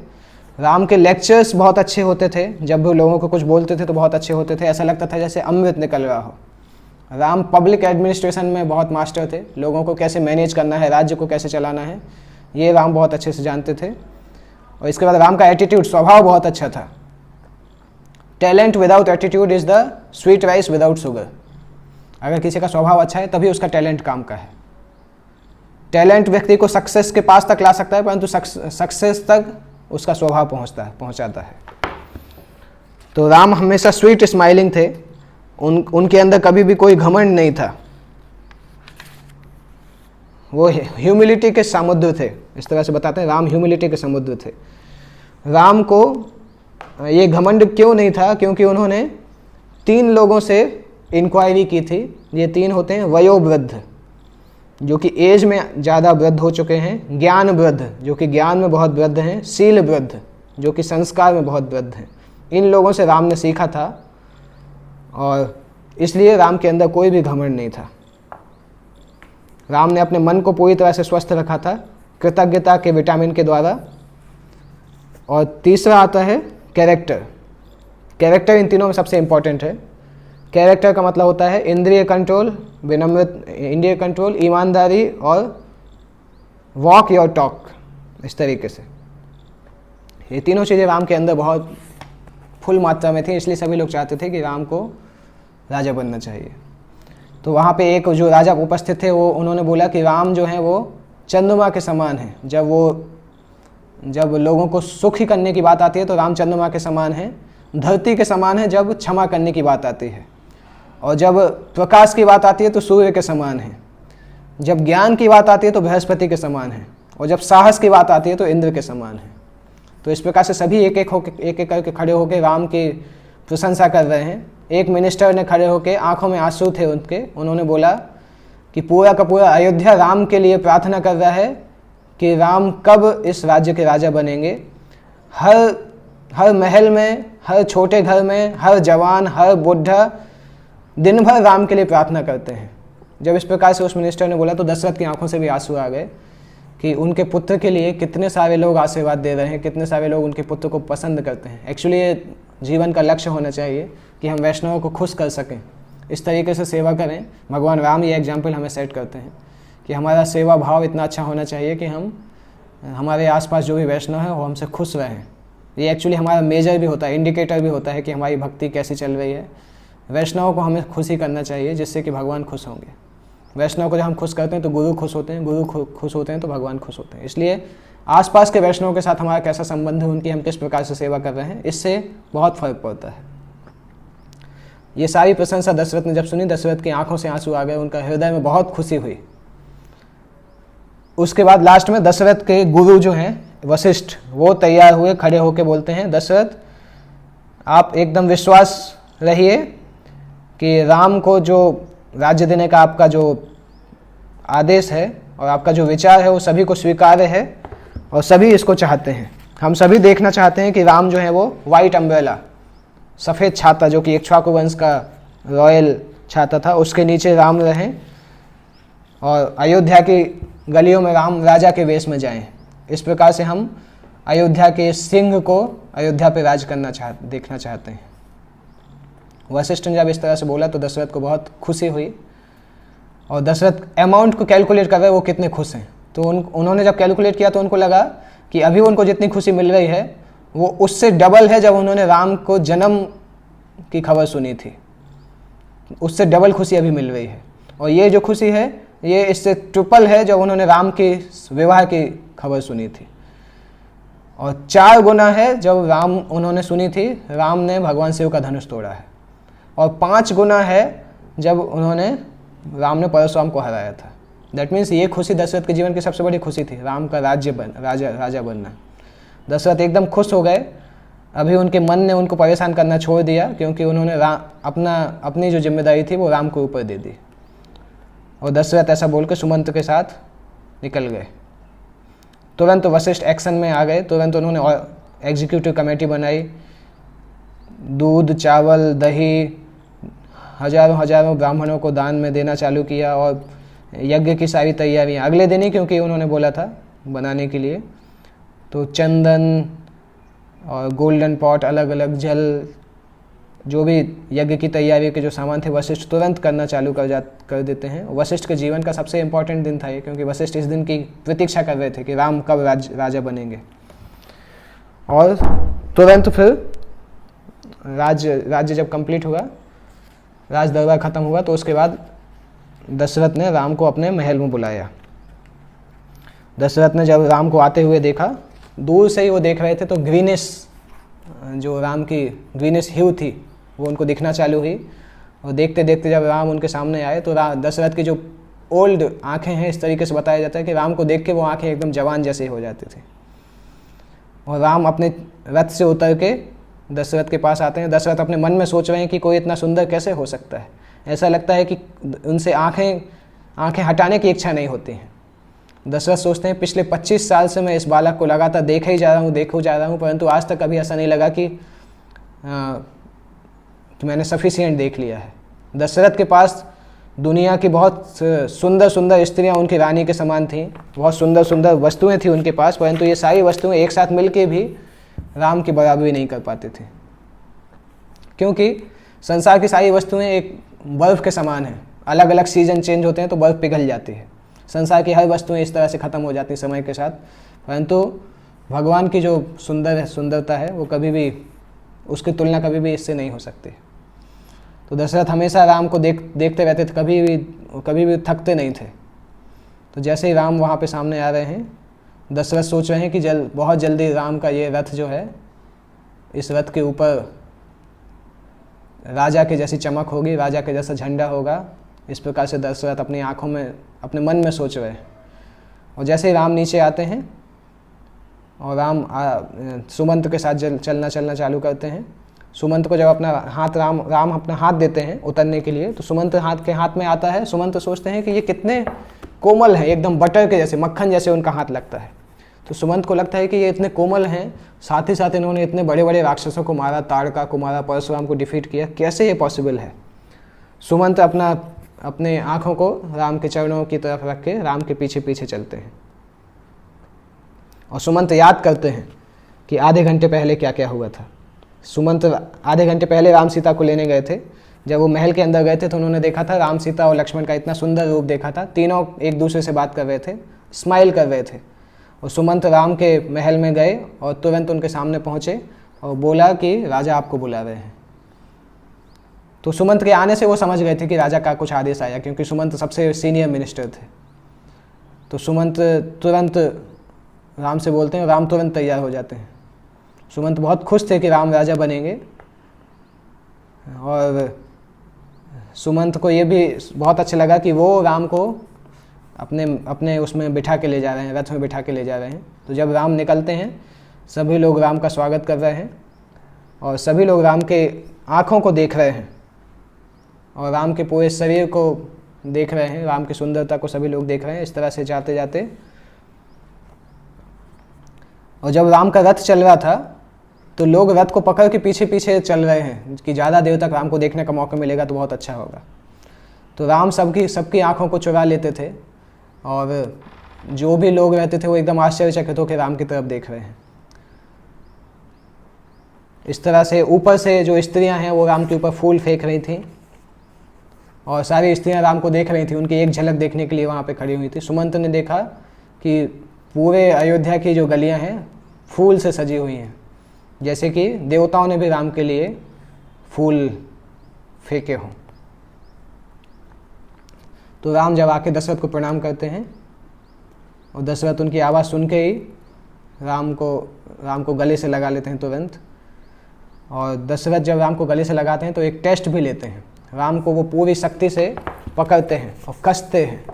[SPEAKER 1] राम के लेक्चर्स बहुत अच्छे होते थे, जब वो लोगों को कुछ बोलते थे तो बहुत अच्छे होते थे, ऐसा लगता था जैसे अमृत निकल रहा हो। राम पब्लिक एडमिनिस्ट्रेशन में बहुत मास्टर थे, लोगों को कैसे मैनेज करना है, राज्य को कैसे चलाना है, ये राम बहुत अच्छे से जानते थे। और इसके बाद राम का एटीट्यूड, स्वभाव बहुत अच्छा था। Talent without attitude is the sweet rice without sugar. अगर किसी का स्वभाव अच्छा है तभी उसका टैलेंट काम का है। टैलेंट व्यक्ति को सक्सेस के पास तक ला सकता है, परंतु सक्सेस तक उसका स्वभाव पहुंचाता है। तो राम हमेशा स्वीट स्माइलिंग थे, उनके अंदर कभी भी कोई घमंड नहीं था। वो ह्यूमिलिटी के समुद्र थे, इस तरह से बताते हैं, राम ह्यूमिलिटी के समुद्र थे। राम को ये घमंड क्यों नहीं था? क्योंकि उन्होंने 3 लोगों से इंक्वायरी की थी। ये 3 होते हैं वयोवृद्ध, जो कि एज में ज़्यादा वृद्ध हो चुके हैं, ज्ञान वृद्ध, जो कि ज्ञान में बहुत वृद्ध हैं, शील वृद्ध, जो कि संस्कार में बहुत वृद्ध हैं। इन लोगों से राम ने सीखा था और इसलिए राम के अंदर कोई भी घमंड नहीं था। राम ने अपने मन को पूरी तरह से स्वस्थ रखा था कृतज्ञता के विटामिन के द्वारा। और तीसरा आता है कैरेक्टर। कैरेक्टर इन तीनों में सबसे इम्पॉर्टेंट है। कैरेक्टर का मतलब होता है इंद्रिय कंट्रोल, ईमानदारी और वॉक योर टॉक। इस तरीके से ये तीनों चीज़ें राम के अंदर बहुत फुल मात्रा में थी, इसलिए सभी लोग चाहते थे कि राम को राजा बनना चाहिए। तो वहाँ पे एक जो राजा उपस्थित थे वो उन्होंने बोला कि राम जो है वो चंद्रमा के समान है। जब लोगों को सुखी करने की बात आती है तो राम चंद्रमा के समान है, धरती के समान है जब क्षमा करने की बात आती है, और जब प्रकाश की बात आती है तो सूर्य के समान है, जब ज्ञान की बात आती है तो बृहस्पति के समान है, और जब साहस की बात आती है तो इंद्र के समान है। तो इस प्रकार से सभी एक एक करके खड़े होकर राम की प्रशंसा कर रहे हैं। एक मिनिस्टर ने खड़े होकर, आंखों में आंसू थे उनके, उन्होंने बोला कि पूरा का पूरा अयोध्या राम के लिए प्रार्थना कर रहा है कि राम कब इस राज्य के राजा बनेंगे। हर महल में, हर छोटे घर में, हर जवान, हर बुढ़ा दिन भर राम के लिए प्रार्थना करते हैं। जब इस प्रकार से उस मिनिस्टर ने बोला तो दशरथ की आंखों से भी आंसू आ गए कि उनके पुत्र के लिए कितने सारे लोग आशीर्वाद दे रहे हैं, कितने सारे लोग उनके पुत्र को पसंद करते हैं। एक्चुअली ये जीवन का लक्ष्य होना चाहिए कि हम वैष्णवों को खुश कर सकें, इस तरीके से सेवा करें। भगवान राम ये एग्जाम्पल हमें सेट करते हैं कि हमारा सेवा भाव इतना अच्छा होना चाहिए कि हमारे आसपास जो भी वैष्णव है वो हमसे खुश रहें। ये एक्चुअली हमारा मेजर भी होता है, इंडिकेटर भी होता है कि हमारी भक्ति कैसी चल रही है। वैष्णवों को हमें खुशी करना चाहिए जिससे कि भगवान खुश होंगे। वैष्णव को जब हम खुश करते हैं तो गुरु खुश होते हैं, गुरु खुश होते हैं तो भगवान खुश होते हैं। इसलिए आसपास के वैष्णव के साथ हमारा कैसा संबंध है, उनकी हम किस प्रकार से सेवा कर रहे हैं, इससे बहुत फर्क पड़ता है। ये सारी प्रशंसा दशरथ ने जब सुनी, दशरथ की आंखों से आंसू आ गए, उनका हृदय में बहुत खुशी हुई। उसके बाद लास्ट में दशरथ के गुरु जो हैं वशिष्ठ, वो तैयार हुए, खड़े होकर बोलते हैं, दशरथ आप एकदम विश्वास रहिए कि राम को जो राज्य देने का आपका जो आदेश है और आपका जो विचार है वो सभी को स्वीकार्य है और सभी इसको चाहते हैं। हम सभी देखना चाहते हैं कि राम जो है वो वाइट अम्ब्रेला, सफ़ेद छाता, जो कि इक्ष्वाकु वंश का रॉयल छाता था, उसके नीचे राम रहें और अयोध्या की गलियों में राम राजा के वेश में जाएं। इस प्रकार से हम अयोध्या के सिंह को अयोध्या पे राज करना देखना चाहते हैं। वशिष्ठ ने जब इस तरह से बोला तो दशरथ को बहुत खुशी हुई और दशरथ अमाउंट को कैलकुलेट कर रहे वो कितने खुश हैं। तो उन्होंने जब कैलकुलेट किया तो उनको लगा कि अभी उनको जितनी खुशी मिल रही है वो उससे डबल है जब उन्होंने राम को जन्म की खबर सुनी थी, उससे डबल खुशी अभी मिल रही है। और ये जो खुशी है ये इससे ट्रिपल है जब उन्होंने राम के विवाह की खबर सुनी थी, और 4 गुना है जब राम उन्होंने सुनी थी राम ने भगवान शिव का धनुष तोड़ा है, और 5 गुना है जब उन्होंने राम ने परशुराम को हराया था। दैट मीन्स ये खुशी दशरथ के जीवन की सबसे बड़ी खुशी थी, राम का राजा बनना। दशरथ एकदम खुश हो गए। अभी उनके मन ने उनको परेशान करना छोड़ दिया, क्योंकि उन्होंने अपनी जो जिम्मेदारी थी वो राम को ऊपर दे दी। और दशरथ ऐसा बोल के सुमंत के साथ निकल गए। तुरंत वशिष्ठ एक्शन में आ गए। तुरंत उन्होंने एग्जीक्यूटिव कमेटी बनाई, दूध, चावल, दही हजारों ब्राह्मणों को दान में देना चालू किया, और यज्ञ की सारी तैयारियां अगले दिन ही, क्योंकि उन्होंने बोला था बनाने के लिए, तो चंदन और गोल्डन पॉट, अलग अलग जल, जो भी यज्ञ की तैयारी के जो सामान थे वशिष्ठ तुरंत करना चालू कर देते हैं। वशिष्ठ के जीवन का सबसे इम्पॉर्टेंट दिन था ये, क्योंकि वशिष्ठ इस दिन की प्रतीक्षा कर रहे थे कि राम कब राजा बनेंगे। और तुरंत फिर राज्य जब कंप्लीट हुआ, राज दरबार ख़त्म हुआ, तो उसके बाद दशरथ ने राम को अपने महल में बुलाया। दशरथ ने जब राम को आते हुए देखा, दूर से ही वो देख रहे थे, तो ग्रीनिश, जो राम की ग्रीनिश ह्यू थी वो उनको दिखना चालू हुई। और देखते देखते जब राम उनके सामने आए तो दशरथ की जो ओल्ड आंखें हैं, इस तरीके से बताया जाता है कि राम को देख के वो आंखें एकदम जवान जैसे हो जाती थी। और राम अपने रथ से उतर के दशरथ के पास आते हैं। दशरथ अपने मन में सोच रहे हैं कि कोई इतना सुंदर कैसे हो सकता है। ऐसा लगता है कि उनसे आंखें हटाने की इच्छा नहीं होती हैं। दशरथ सोचते हैं पिछले 25 साल से मैं इस बालक को लगातार देखा ही जा रहा हूँ, परंतु आज तक कभी ऐसा नहीं लगा कि मैंने सफिशिएंट देख लिया है। दशरथ के पास दुनिया की बहुत सुंदर सुंदर स्त्रियाँ उनकी रानी के समान थीं, बहुत सुंदर सुंदर वस्तुएं थी उनके पास, परंतु ये सारी वस्तुएं एक साथ मिलके भी राम की बराबरी नहीं कर पाती थी, क्योंकि संसार की सारी वस्तुएं एक बर्फ़ के समान हैं। अलग अलग सीजन चेंज होते हैं तो बर्फ़ पिघल जाती है। संसार की हर वस्तुएं इस तरह से ख़त्म हो जाती हैं समय के साथ, परंतु भगवान की जो सुंदरता है वो कभी भी, उसकी तुलना कभी भी इससे नहीं हो सकती। तो दशरथ हमेशा राम को देखते रहते थे, कभी भी थकते नहीं थे। तो जैसे ही राम वहाँ पे सामने आ रहे हैं, दशरथ सोच रहे हैं कि बहुत जल्दी राम का ये रथ जो है, इस रथ के ऊपर राजा के जैसी चमक होगी, राजा के जैसा झंडा होगा। इस प्रकार से दशरथ अपनी आँखों में, अपने मन में सोच रहे हैं। और जैसे ही राम नीचे आते हैं और राम सुमंत के साथ चलना चालू करते हैं, सुमंत को जब अपना हाथ राम अपना हाथ देते हैं उतरने के लिए, तो सुमंत हाथ में आता है। सुमंत सोचते हैं कि ये कितने कोमल हैं, एकदम बटर के जैसे, मक्खन जैसे उनका हाथ लगता है। तो सुमंत को लगता है कि ये इतने कोमल हैं, साथ ही साथ इन्होंने इतने बड़े बड़े राक्षसों को मारा, ताड़का को मारा, परशुराम को डिफीट किया, कैसे ये पॉसिबल है। सुमंत अपने आँखों को राम के चरणों की तरफ रख के राम के पीछे पीछे चलते हैं, और सुमंत याद करते हैं कि आधे घंटे पहले क्या क्या हुआ था। सुमंत आधे घंटे पहले राम सीता को लेने गए थे। जब वो महल के अंदर गए थे तो उन्होंने देखा था राम, सीता और लक्ष्मण का इतना सुंदर रूप देखा था। तीनों एक दूसरे से बात कर रहे थे, स्माइल कर रहे थे। और सुमंत राम के महल में गए और तुरंत उनके सामने पहुँचे और बोला कि राजा आपको बुला रहे हैं। तो सुमंत के आने से वो समझ गए थे कि राजा का कुछ आदेश आया, क्योंकि सुमंत सबसे सीनियर मिनिस्टर थे। तो सुमंत तुरंत राम से बोलते हैं, राम तुरंत तैयार हो जाते हैं। सुमंत बहुत खुश थे कि राम राजा बनेंगे, और सुमंत को ये भी बहुत अच्छा लगा कि वो राम को अपने उसमें बिठा के ले जा रहे हैं, रथ में बिठा के ले जा रहे हैं। तो जब राम निकलते हैं, सभी लोग राम का स्वागत कर रहे हैं, और सभी लोग राम के आँखों को देख रहे हैं, और राम के पूरे शरीर को देख रहे हैं, राम की सुंदरता को सभी लोग देख रहे हैं। इस तरह से जाते जाते, और जब राम का रथ चल रहा था तो लोग रथ को पकड़ के पीछे पीछे चल रहे हैं कि ज़्यादा देर तक राम को देखने का मौका मिलेगा तो बहुत अच्छा होगा। तो राम सबकी आंखों को चुरा लेते थे, और जो भी लोग रहते थे वो एकदम आश्चर्यचकित होकर राम की तरफ देख रहे हैं। इस तरह से ऊपर से जो स्त्रियां हैं वो राम के ऊपर फूल फेंक रही थीं, और सारी स्त्रियां राम को देख रही थीं, उनकी एक झलक देखने के लिए वहाँ पे खड़ी हुई थी। सुमंत ने देखा कि पूरे अयोध्या की जो गलियां हैं फूल से सजी हुई हैं, जैसे कि देवताओं ने भी राम के लिए फूल फेंके हों। तो राम जब आके दशरथ को प्रणाम करते हैं, और दशरथ उनकी आवाज़ सुन के ही राम को गले से लगा लेते हैं तुरंत। और दशरथ जब राम को गले से लगाते हैं तो एक टेस्ट भी लेते हैं। राम को वो पूरी शक्ति से पकड़ते हैं और कसते हैं।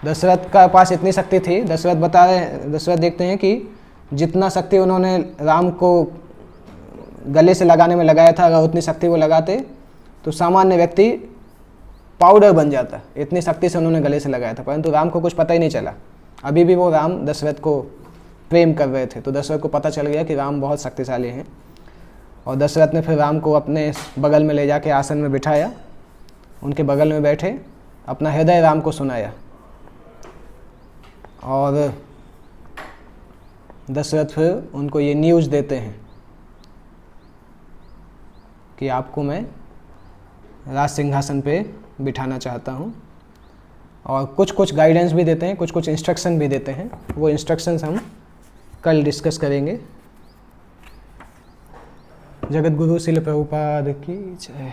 [SPEAKER 1] दशरथ का पास इतनी शक्ति थी, दशरथ देखते हैं कि जितना शक्ति उन्होंने राम को गले से लगाने में लगाया था, अगर उतनी शक्ति वो लगाते तो सामान्य व्यक्ति पाउडर बन जाता। इतनी शक्ति से उन्होंने गले से लगाया था, परंतु राम को कुछ पता ही नहीं चला। अभी भी वो राम दशरथ को प्रेम कर रहे थे। तो दशरथ को पता चल गया कि राम बहुत शक्तिशाली हैं, और दशरथ ने फिर राम को अपने बगल में ले जाके आसन में बिठाया, उनके बगल में बैठे, अपना हृदय राम को सुनाया, और दशरथ फिर उनको ये न्यूज़ देते हैं कि आपको मैं राज सिंहासन पे बिठाना चाहता हूँ, और कुछ गाइडेंस भी देते हैं, कुछ इंस्ट्रक्शन भी देते हैं। वो इंस्ट्रक्शंस हम कल डिस्कस करेंगे। जगत गुरु शिल प्रभुपाद की जय।